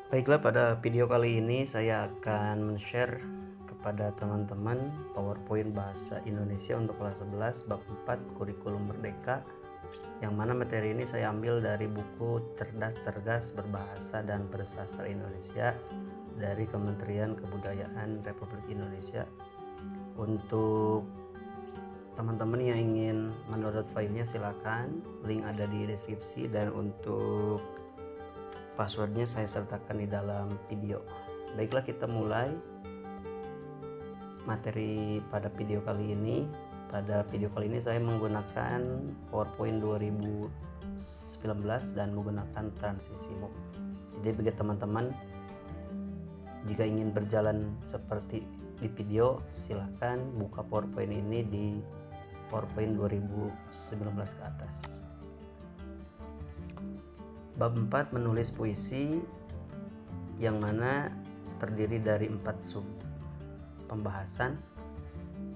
Baiklah, pada video kali ini saya akan men-share kepada teman-teman PowerPoint Bahasa Indonesia untuk kelas 11 bab 4 Kurikulum Merdeka, yang mana materi ini saya ambil dari buku Cerdas Cergas Berbahasa dan Bersastra Indonesia dari Kementerian Kebudayaan Republik Indonesia. Untuk teman-teman yang ingin mendownload filenya silakan, link ada di deskripsi, dan untuk passwordnya saya sertakan di dalam video. Baiklah, kita mulai materi pada video kali ini. Pada video kali ini saya menggunakan PowerPoint 2019 dan menggunakan transisi move. Jadi bagi teman-teman, jika ingin berjalan seperti di video, silahkan buka PowerPoint ini di PowerPoint 2019 ke atas. Bab 4 menulis puisi, yang mana terdiri dari 4 sub pembahasan,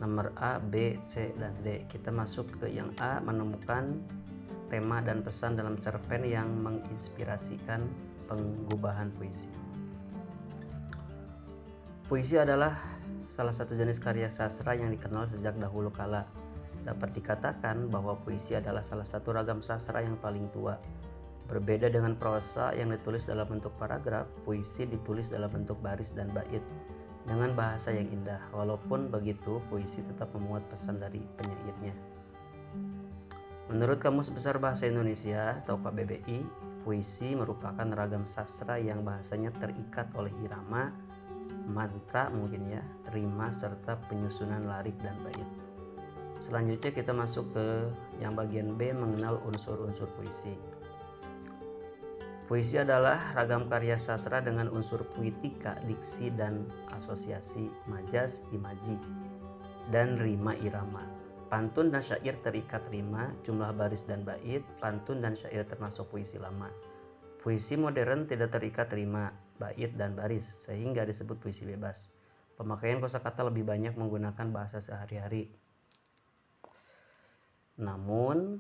nomor A, B, C, dan D. Kita masuk ke yang A, menemukan tema dan pesan dalam cerpen yang menginspirasikan pengubahan puisi. Puisi adalah salah satu jenis karya sastra yang dikenal sejak dahulu kala. Dapat dikatakan bahwa puisi adalah salah satu ragam sastra yang paling tua. Berbeda dengan prosa yang ditulis dalam bentuk paragraf, puisi ditulis dalam bentuk baris dan bait dengan bahasa yang indah. Walaupun begitu, puisi tetap memuat pesan dari penyairnya. Menurut Kamus Besar Bahasa Indonesia atau KBBI, puisi merupakan ragam sastra yang bahasanya terikat oleh irama, mantra mungkin ya, rima, serta penyusunan larik dan bait. Selanjutnya kita masuk ke yang bagian B, mengenal unsur-unsur puisi. Puisi adalah ragam karya sastra dengan unsur puitika, diksi, dan asosiasi, majas, imaji, dan rima irama. Pantun dan syair terikat rima, jumlah baris dan bait. Pantun dan syair termasuk puisi lama. Puisi modern tidak terikat rima, bait, dan baris, sehingga disebut puisi bebas. Pemakaian kosakata lebih banyak menggunakan bahasa sehari-hari. Namun,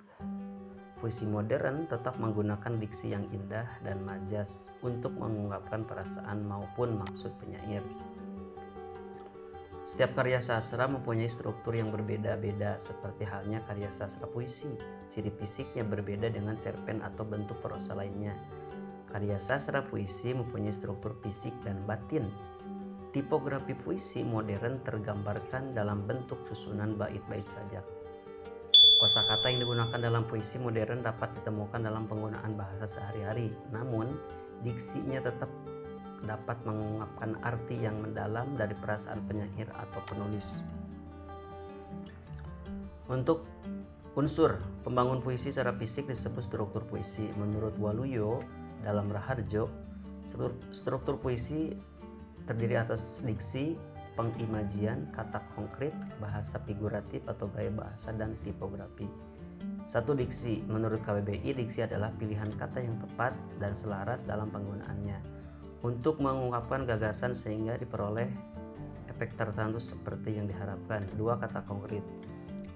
puisi modern tetap menggunakan diksi yang indah dan majas untuk mengungkapkan perasaan maupun maksud penyair. Setiap karya sastra mempunyai struktur yang berbeda-beda, seperti halnya karya sastra puisi. Ciri fisiknya berbeda dengan cerpen atau bentuk prosa lainnya. Karya sastra puisi mempunyai struktur fisik dan batin. Tipografi puisi modern tergambarkan dalam bentuk susunan bait-bait sajak. Kosakata yang digunakan dalam puisi modern dapat ditemukan dalam penggunaan bahasa sehari-hari, namun diksinya tetap dapat mengungkapkan arti yang mendalam dari perasaan penyair atau penulis. Untuk unsur pembangun puisi secara fisik disebut struktur puisi. Menurut Waluyo dalam Raharjo, struktur puisi terdiri atas diksi, pengimajian, kata konkret, bahasa figuratif atau gaya bahasa, dan tipografi. Satu, diksi. Menurut KBBI, diksi adalah pilihan kata yang tepat dan selaras dalam penggunaannya untuk mengungkapkan gagasan sehingga diperoleh efek tertentu seperti yang diharapkan. Dua, kata konkret.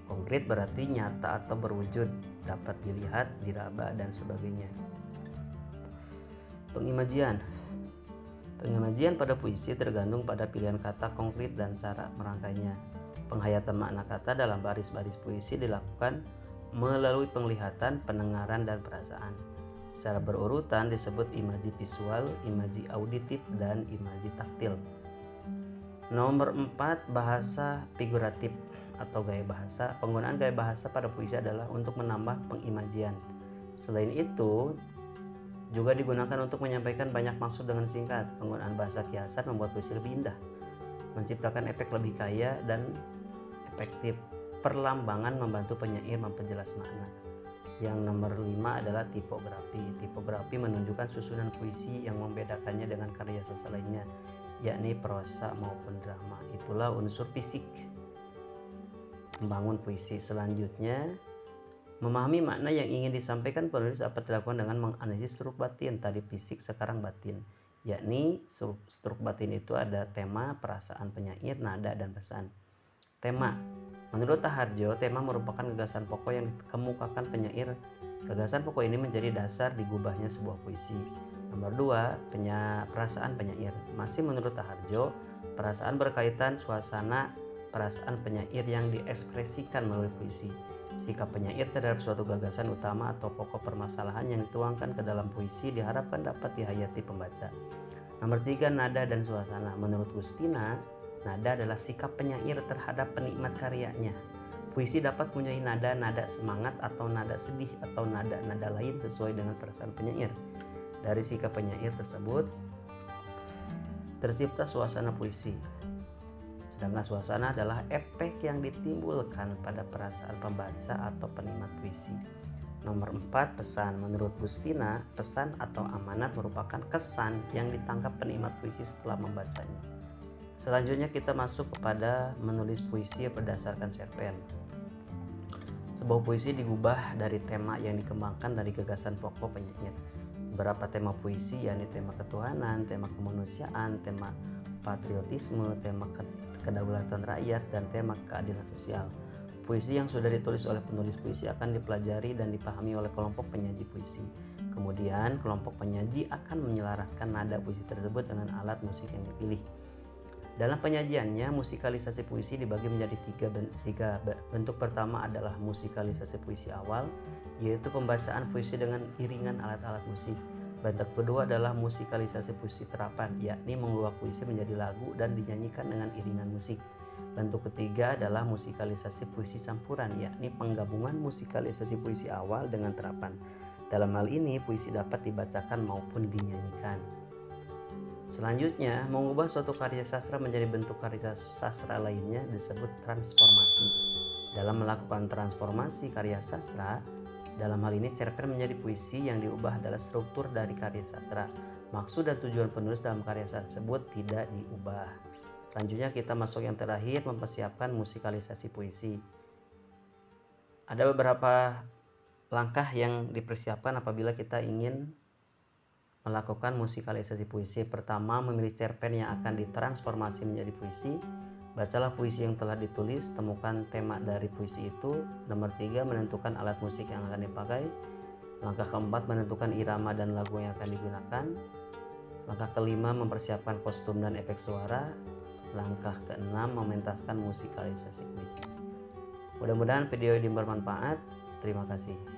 Konkret berarti nyata atau berwujud, dapat dilihat, diraba, dan sebagainya. Pengimajian. Pengimajian pada puisi tergantung pada pilihan kata konkret dan cara merangkainya. Penghayatan makna kata dalam baris-baris puisi dilakukan melalui penglihatan, pendengaran, dan perasaan. Secara berurutan disebut imaji visual, imaji auditif, dan imaji taktil. Nomor 4, bahasa figuratif atau gaya bahasa. Penggunaan gaya bahasa pada puisi adalah untuk menambah pengimajian. Selain itu, juga digunakan untuk menyampaikan banyak maksud dengan singkat. Penggunaan bahasa kiasan membuat puisi lebih indah, menciptakan efek lebih kaya dan efektif. Perlambangan membantu penyair memperjelas makna. Yang nomor 5 adalah tipografi. Tipografi menunjukkan susunan puisi yang membedakannya dengan karya sastra lainnya, yakni prosa maupun drama. Itulah unsur fisik membangun puisi. Selanjutnya, memahami makna yang ingin disampaikan penulis dapat dilakukan dengan menganalisis struk batin. Tadi fisik, sekarang batin. Yakni struk batin itu ada tema, perasaan penyair, nada, dan pesan. Tema. Menurut Raharjo, tema merupakan gagasan pokok yang dikemukakan penyair. Gagasan pokok ini menjadi dasar digubahnya sebuah puisi. Nomor 2, perasaan penyair. Masih menurut Taharjo, perasaan berkaitan suasana perasaan penyair yang diekspresikan melalui puisi. Sikap penyair terhadap suatu gagasan utama atau pokok permasalahan yang dituangkan ke dalam puisi diharapkan dapat dihayati pembaca. Nomor 3, nada dan suasana. Menurut Gustina, nada adalah sikap penyair terhadap penikmat karyanya. Puisi dapat mempunyai nada-nada semangat atau nada sedih atau nada-nada lain sesuai dengan perasaan penyair. Dari sikap penyair tersebut tercipta suasana puisi. Sedangkan suasana adalah efek yang ditimbulkan pada perasaan pembaca atau penikmat puisi. Nomor 4, pesan. Menurut Gustina, pesan atau amanat merupakan kesan yang ditangkap penikmat puisi setelah membacanya. Selanjutnya kita masuk kepada menulis puisi berdasarkan cerpen. Sebuah puisi digubah dari tema yang dikembangkan dari gagasan pokok penyair. Beberapa tema puisi yakni tema ketuhanan, tema kemanusiaan, tema patriotisme, tema kedaulatan rakyat, dan tema keadilan sosial. Puisi yang sudah ditulis oleh penulis puisi akan dipelajari dan dipahami oleh kelompok penyaji puisi. Kemudian kelompok penyaji akan menyelaraskan nada puisi tersebut dengan alat musik yang dipilih. Dalam penyajiannya, musikalisasi puisi dibagi menjadi tiga bentuk. Pertama adalah musikalisasi puisi awal, yaitu pembacaan puisi dengan iringan alat-alat musik. Bentuk kedua adalah musikalisasi puisi terapan, yakni mengubah puisi menjadi lagu dan dinyanyikan dengan iringan musik. Bentuk ketiga adalah musikalisasi puisi campuran, yakni penggabungan musikalisasi puisi awal dengan terapan. Dalam hal ini, puisi dapat dibacakan maupun dinyanyikan. Selanjutnya, mengubah suatu karya sastra menjadi bentuk karya sastra lainnya disebut transformasi. Dalam melakukan transformasi karya sastra, dalam hal ini cerpen menjadi puisi yang diubah adalah struktur dari karya sastra. Maksud dan tujuan penulis dalam karya tersebut tidak diubah. Selanjutnya kita masuk yang terakhir, mempersiapkan musikalisasi puisi. Ada beberapa langkah yang dipersiapkan apabila kita ingin melakukan musikalisasi puisi. Pertama, memilih cerpen yang akan ditransformasi menjadi puisi. Bacalah puisi yang telah ditulis, temukan tema dari puisi itu. Nomor 3, menentukan alat musik yang akan dipakai. Langkah keempat, menentukan irama dan lagu yang akan digunakan. Langkah kelima, mempersiapkan kostum dan efek suara. Langkah keenam, mementaskan musikalisasi puisi. Mudah-mudahan video ini bermanfaat. Terima kasih.